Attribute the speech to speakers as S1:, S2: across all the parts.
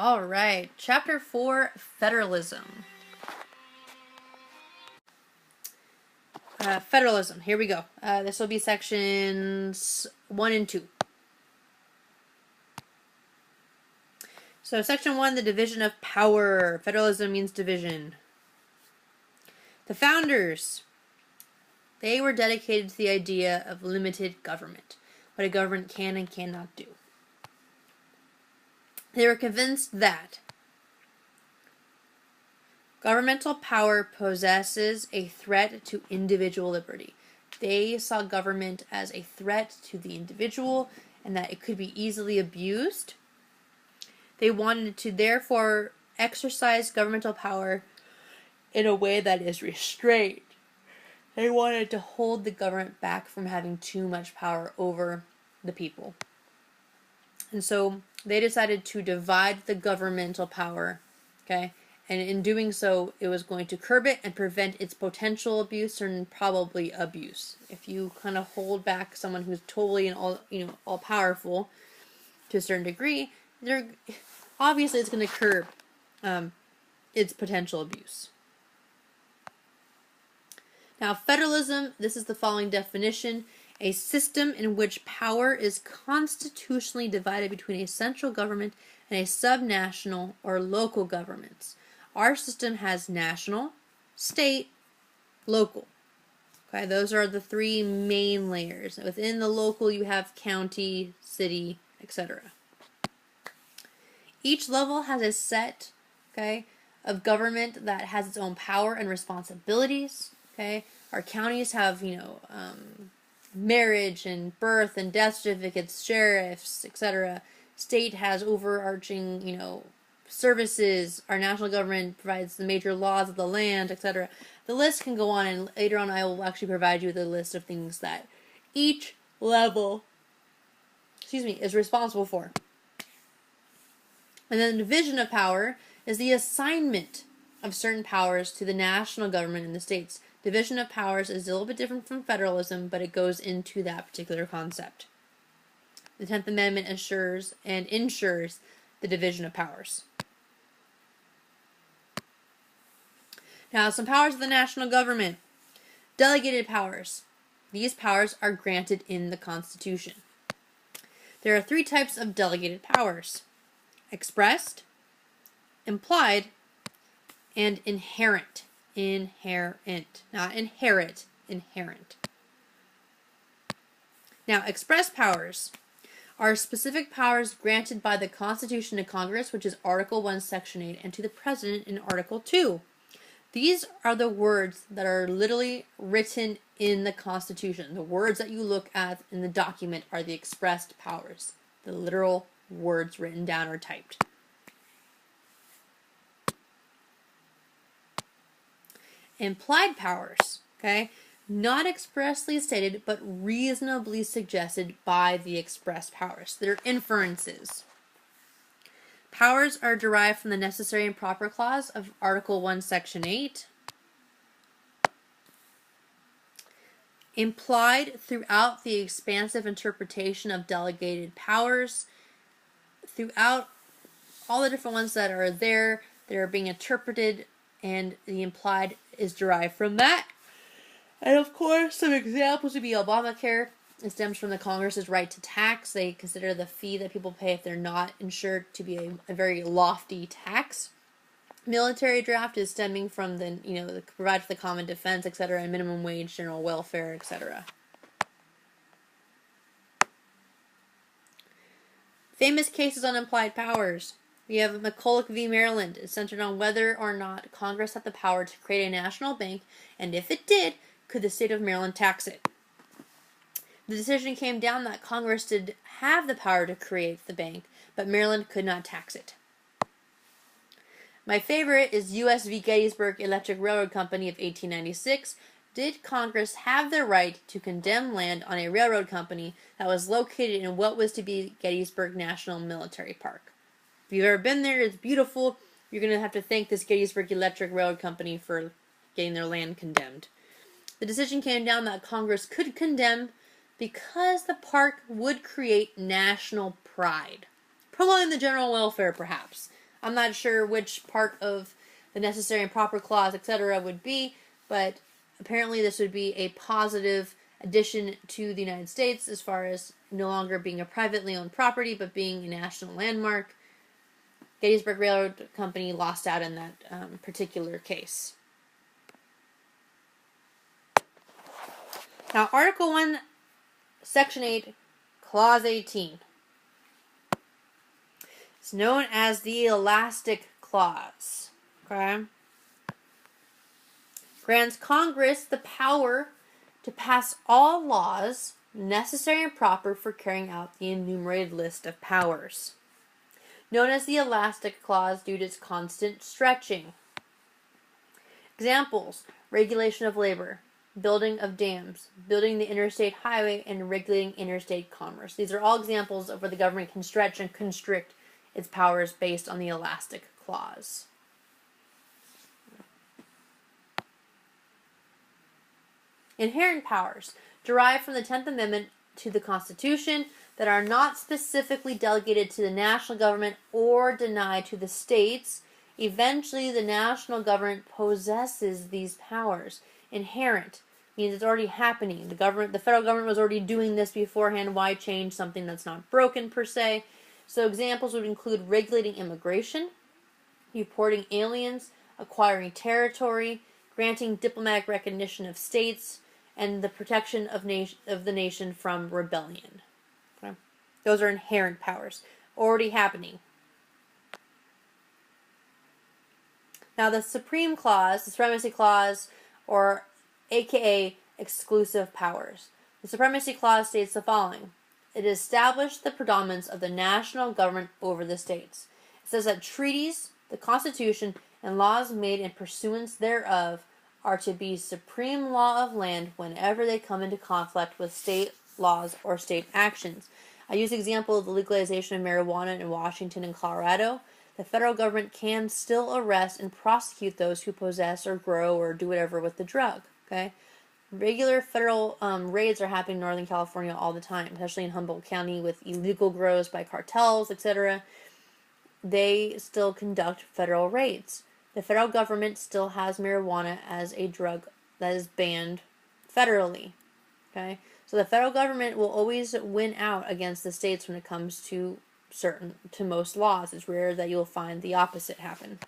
S1: All right, Chapter 4, Federalism. Federalism, here we go. This will be sections 1 and 2. So section 1, the division of power. Federalism means division. The founders, they were dedicated to the idea of limited government, what a government can and cannot do. They were convinced that governmental power possesses a threat to individual liberty. They saw government as a threat to the individual and that it could be easily abused. They wanted to therefore exercise governmental power in a way that is restrained. They wanted to hold the government back from having too much power over the people. And so they decided to divide the governmental power, okay? And in doing so, it was going to curb it and prevent its potential abuse and probably abuse. If you kind of hold back someone who's totally and all powerful to a certain degree, obviously it's going to curb its potential abuse. Now, federalism, this is the following definition: a system in which power is constitutionally divided between a central government and a subnational or local governments. Our system has national, state, local. Okay, those are the three main layers. Within the local, you have county, city, etc. Each level has a set, of government that has its own power and responsibilities. Okay, our counties have, marriage and birth and death certificates, sheriffs, etc. State has overarching, services. Our national government provides the major laws of the land, etc. The list can go on, and later on I will actually provide you with a list of things that each level, is responsible for. And then the division of power is the assignment of certain powers to the national government and the states. Division of powers is a little bit different from federalism, but it goes into that particular concept. The 10th Amendment ensures the division of powers. Now, some powers of the national government. Delegated powers. These powers are granted in the Constitution. There are 3 types of delegated powers: expressed, implied, and inherent. Inherent, not inherit, inherent. Now, express powers are specific powers granted by the Constitution to Congress, which is Article 1, Section 8, and to the President in Article 2. These are the words that are literally written in the Constitution. The words that you look at in the document are the expressed powers, the literal words written down or typed. Implied powers, not expressly stated, but reasonably suggested by the expressed powers. They're inferences. Powers are derived from the necessary and proper clause of Article 1, Section 8. Implied throughout the expansive interpretation of delegated powers, throughout all the different ones that are there, that are being interpreted, and the implied is derived from that. And of course, some examples would be Obamacare. It stems from the Congress's right to tax. They consider the fee that people pay if they're not insured to be a very lofty tax. Military draft is stemming from the provide for the common defense, etc., and minimum wage, general welfare, etc. Famous cases on implied powers. We have McCulloch v. Maryland. It's centered on whether or not Congress had the power to create a national bank, and if it did, could the state of Maryland tax it? The decision came down that Congress did have the power to create the bank, but Maryland could not tax it. My favorite is U.S. v. Gettysburg Electric Railroad Company of 1896. Did Congress have the right to condemn land on a railroad company that was located in what was to be Gettysburg National Military Park? If you've ever been there, it's beautiful. You're going to have to thank this Gettysburg Electric Railroad Company for getting their land condemned. The decision came down that Congress could condemn because the park would create national pride, prolonging the general welfare perhaps I'm not sure which part of the necessary and proper clause, etc., would be, but apparently this would be a positive addition to the United States as far as no longer being a privately owned property, but being a national landmark. Gettysburg Railroad Company lost out in that particular case. Now, Article 1, Section 8, Clause 18. It's known as the Elastic Clause. Okay? Grants Congress the power to pass all laws necessary and proper for carrying out the enumerated list of powers. Known as the Elastic Clause due to its constant stretching. Examples: regulation of labor, building of dams, building the interstate highway, and regulating interstate commerce. These are all examples of where the government can stretch and constrict its powers based on the Elastic Clause. Inherent powers derived from the 10th Amendment to the Constitution that are not specifically delegated to the national government or denied to the states. Eventually, the national government possesses these powers. Inherent means it's already happening. The federal government was already doing this beforehand. Why change something that's not broken per se? So examples would include regulating immigration, deporting aliens, acquiring territory, granting diplomatic recognition of states, and the protection of the nation from rebellion. Okay? Those are inherent powers, already happening. Now the Supremacy Clause, or aka exclusive powers. The Supremacy Clause states the following. It established the predominance of the national government over the states. It says that treaties, the Constitution, and laws made in pursuance thereof are to be supreme law of land whenever they come into conflict with state laws or state actions. I use the example of the legalization of marijuana in Washington and Colorado. The federal government can still arrest and prosecute those who possess or grow or do whatever with the drug. Okay? Regular federal raids are happening in Northern California all the time, especially in Humboldt County with illegal grows by cartels, etc. They still conduct federal raids. The federal government still has marijuana as a drug that is banned federally. Okay? So the federal government will always win out against the states when it comes to most laws. It's rare that you'll find the opposite happen.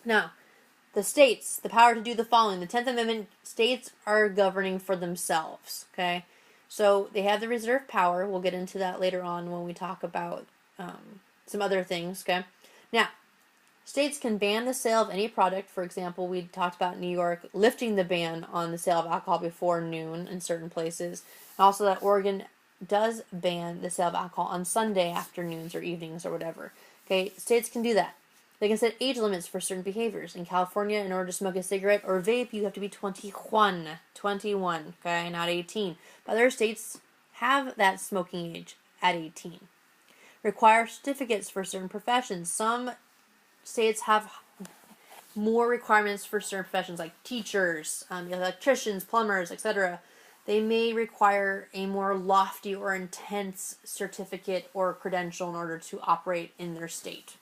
S1: Now, the states, the power to do the following. The 10th Amendment, states are governing for themselves. Okay? So they have the reserve power. We'll get into that later on when we talk about some other things. Okay? Now, states can ban the sale of any product. For example, we talked about New York lifting the ban on the sale of alcohol before noon in certain places. Also that Oregon does ban the sale of alcohol on Sunday afternoons or evenings or whatever. Okay, states can do that. They can set age limits for certain behaviors. In California, in order to smoke a cigarette or vape, you have to be 21, okay, not 18. But other states have that smoking age at 18. Require certificates for certain professions. Some states have more requirements for certain professions, like teachers, electricians, plumbers, etc. They may require a more lofty or intense certificate or credential in order to operate in their state.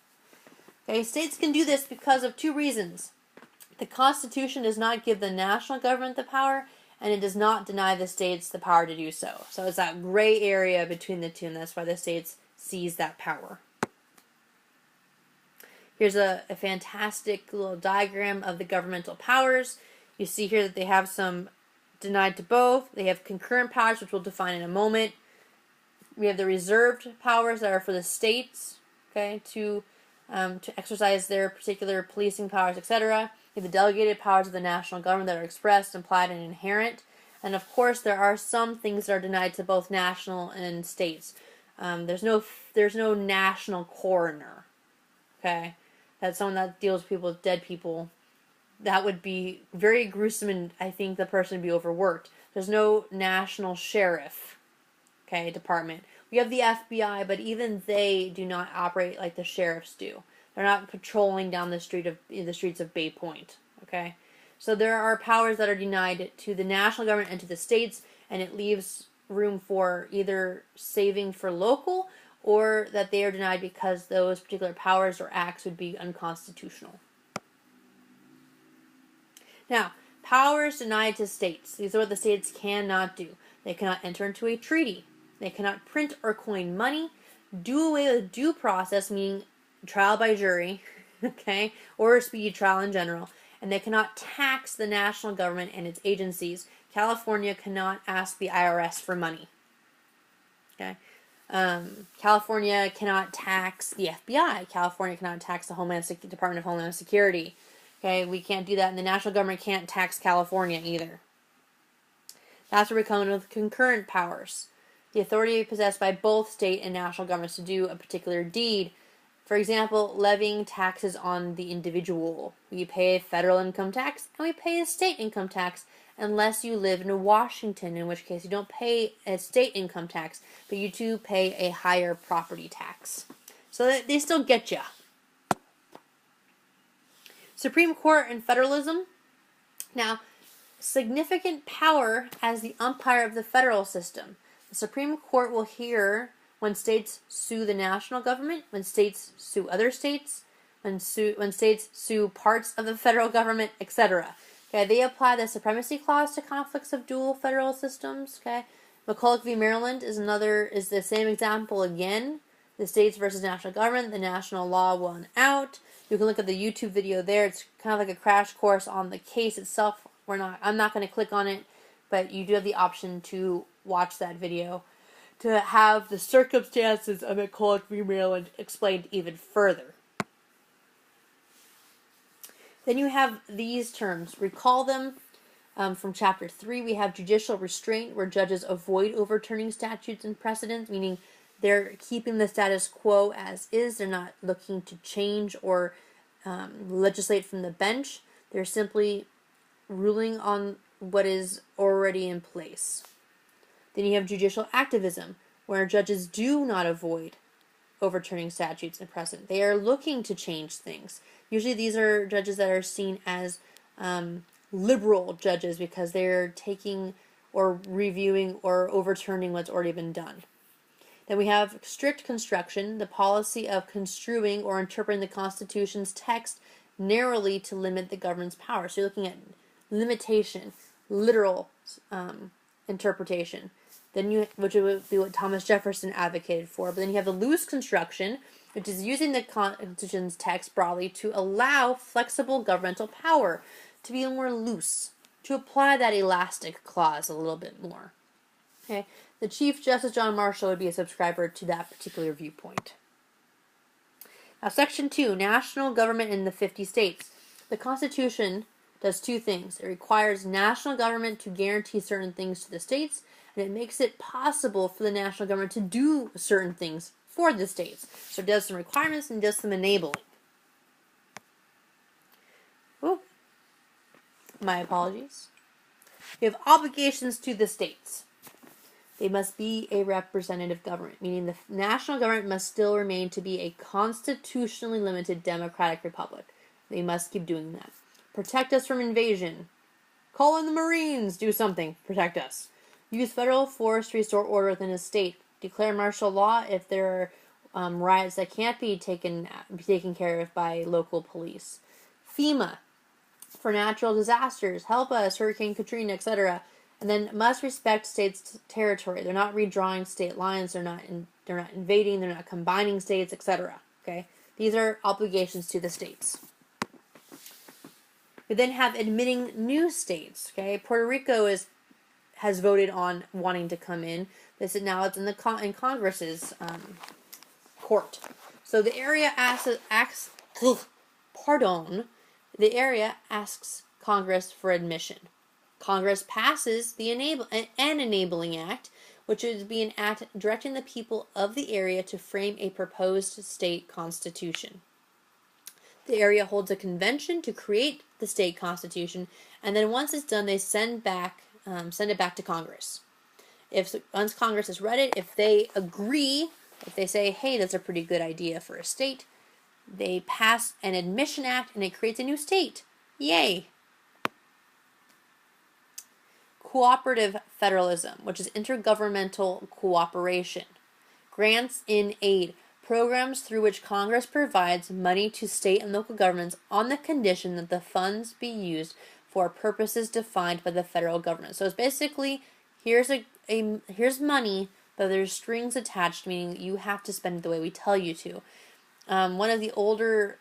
S1: Okay, states can do this because of two reasons. The Constitution does not give the national government the power, and it does not deny the states the power to do so. So it's that gray area between the two, and that's why the states seize that power. Here's a fantastic little diagram of the governmental powers. You see here that they have some denied to both. They have concurrent powers, which we'll define in a moment. We have the reserved powers that are for the states, okay, to exercise their particular policing powers, etc. You have the delegated powers of the national government that are expressed, implied, and inherent. And of course, there are some things that are denied to both national and states. There's no national coroner, okay? That's someone that deals with people, dead people. That would be very gruesome, and I think the person would be overworked. There's no national sheriff, okay, department. We have the FBI, but even they do not operate like the sheriffs do. They're not patrolling down the streets of Bay Point, okay? So there are powers that are denied to the national government and to the states, and it leaves room for either saving for local or that they are denied because those particular powers or acts would be unconstitutional. Now, powers denied to states. These are what the states cannot do. They cannot enter into a treaty. They cannot print or coin money, do away with due process, meaning trial by jury, okay, or a speedy trial in general, and they cannot tax the national government and its agencies. California cannot ask the IRS for money. Okay. California cannot tax the FBI. California cannot tax the Department of Homeland Security. Okay, we can't do that, and the national government can't tax California either. That's where we come in with concurrent powers. The authority possessed by both state and national governments to do a particular deed. For example, levying taxes on the individual. We pay a federal income tax and we pay a state income tax unless you live in Washington, in which case you don't pay a state income tax, but you do pay a higher property tax. So that they still get you. Supreme Court and federalism. Now, significant power as the umpire of the federal system. The Supreme Court will hear when states sue the national government, when states sue other states, when states sue parts of the federal government, etc. Okay, they apply the Supremacy Clause to conflicts of dual federal systems. Okay, McCulloch v. Maryland is the same example again. The states versus national government, the national law won out. You can look at the YouTube video there. It's kind of like a crash course on the case itself. I'm not going to click on it, but you do have the option to watch that video to have the circumstances of McCulloch v. Maryland explained even further. Then you have these terms. Recall them from Chapter 3. We have judicial restraint, where judges avoid overturning statutes and precedents, meaning they're keeping the status quo as is. They're not looking to change or legislate from the bench. They're simply ruling on what is already in place. Then you have judicial activism, where judges do not avoid overturning statutes and precedent. They are looking to change things. Usually these are judges that are seen as liberal judges because they're taking or reviewing or overturning what's already been done. Then we have strict construction, the policy of construing or interpreting the Constitution's text narrowly to limit the government's power. So you're looking at limitation, literal interpretation. Then which would be what Thomas Jefferson advocated for. But then you have the loose construction, which is using the Constitution's text broadly to allow flexible governmental power to be more loose, to apply that elastic clause a little bit more. Okay, the Chief Justice John Marshall would be a subscriber to that particular viewpoint. Now, Section 2, National Government in the 50 States. The Constitution does two things. It requires national government to guarantee certain things to the states, and it makes it possible for the national government to do certain things for the states. So it does some requirements and does some enabling. Ooh. My apologies. We have obligations to the states. They must be a representative government, meaning the national government must still remain to be a constitutionally limited democratic republic. They must keep doing that. Protect us from invasion. Call in the Marines. Do something. Protect us. Use federal force to restore order within a state. Declare martial law if there are riots that can't be taken care of by local police. FEMA for natural disasters. Help us. Hurricane Katrina, etc. And then must respect states' territory. They're not redrawing state lines. They're not invading. They're not combining states, etc. Okay, these are obligations to the states. We then have admitting new states. Okay, Puerto Rico has voted on wanting to come in. It's in Congress's court. So the area asks Congress for admission. Congress passes an enabling act, which would be an act directing the people of the area to frame a proposed state constitution. The area holds a convention to create the state constitution, and then once it's done, they send it back to Congress. Once Congress has read it, if they agree, if they say, hey, that's a pretty good idea for a state, they pass an admission act and it creates a new state. Yay! Cooperative Federalism, which is intergovernmental cooperation. Grants in aid, programs through which Congress provides money to state and local governments on the condition that the funds be used for purposes defined by the federal government. So it's basically, here's money, but there's strings attached, meaning you have to spend it the way we tell you to. One of the older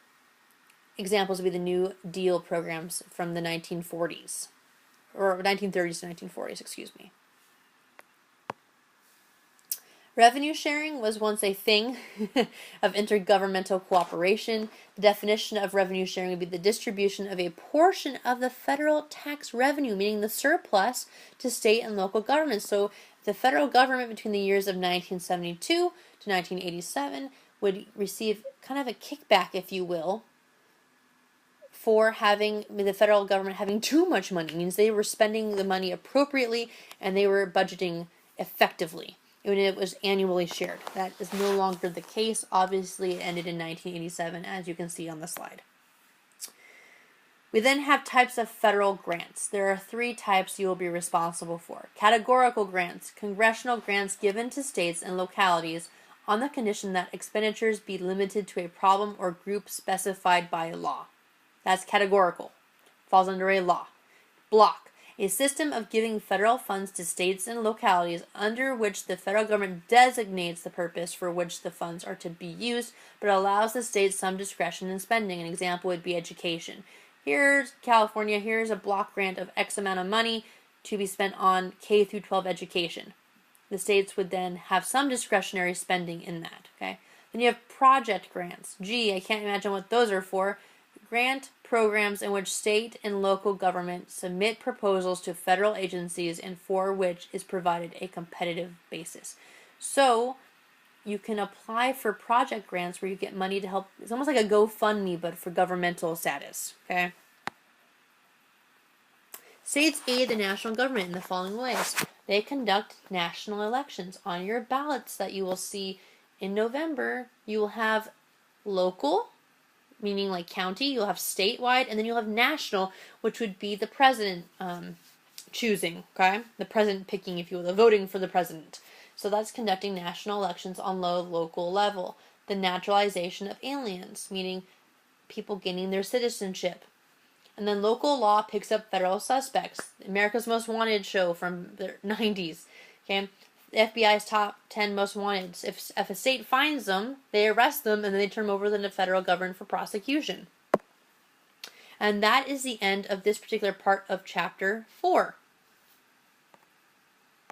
S1: examples would be the New Deal programs from the 1940s, or 1930s to 1940s, excuse me. Revenue sharing was once a thing of intergovernmental cooperation. The definition of revenue sharing would be the distribution of a portion of the federal tax revenue, meaning the surplus, to state and local governments. So the federal government between the years of 1972 to 1987 would receive kind of a kickback, if you will, for having the federal government having too much money. It means they were spending the money appropriately and they were budgeting effectively when it was annually shared. That is no longer the case. Obviously, it ended in 1987, as you can see on the slide. We then have types of federal grants. There are 3 types you will be responsible for. Categorical grants, congressional grants given to states and localities on the condition that expenditures be limited to a problem or group specified by law. That's categorical. Falls under a law. Block, a system of giving federal funds to states and localities under which the federal government designates the purpose for which the funds are to be used, but allows the states some discretion in spending. An example would be education. Here's California, here's a block grant of X amount of money to be spent on K through 12 education. The states would then have some discretionary spending in that, okay? Then you have project grants. Gee, I can't imagine what those are for. Grant programs in which state and local government submit proposals to federal agencies and for which is provided a competitive basis. So you can apply for project grants where you get money to help. It's almost like a GoFundMe, but for governmental status, okay? States aid the national government in the following ways. They conduct national elections. On your ballots that you will see in November, you will have local, meaning like county, you'll have statewide, and then you'll have national, which would be the president choosing, okay? The president picking, if you will, the voting for the president. So that's conducting national elections on local level. The naturalization of aliens, meaning people gaining their citizenship. And then local law picks up federal suspects. America's Most Wanted show from the 90s, okay? The FBI's top 10 most wanted. If a state finds them, they arrest them, and then they turn them over to the federal government for prosecution. And that is the end of this particular part of Chapter 4.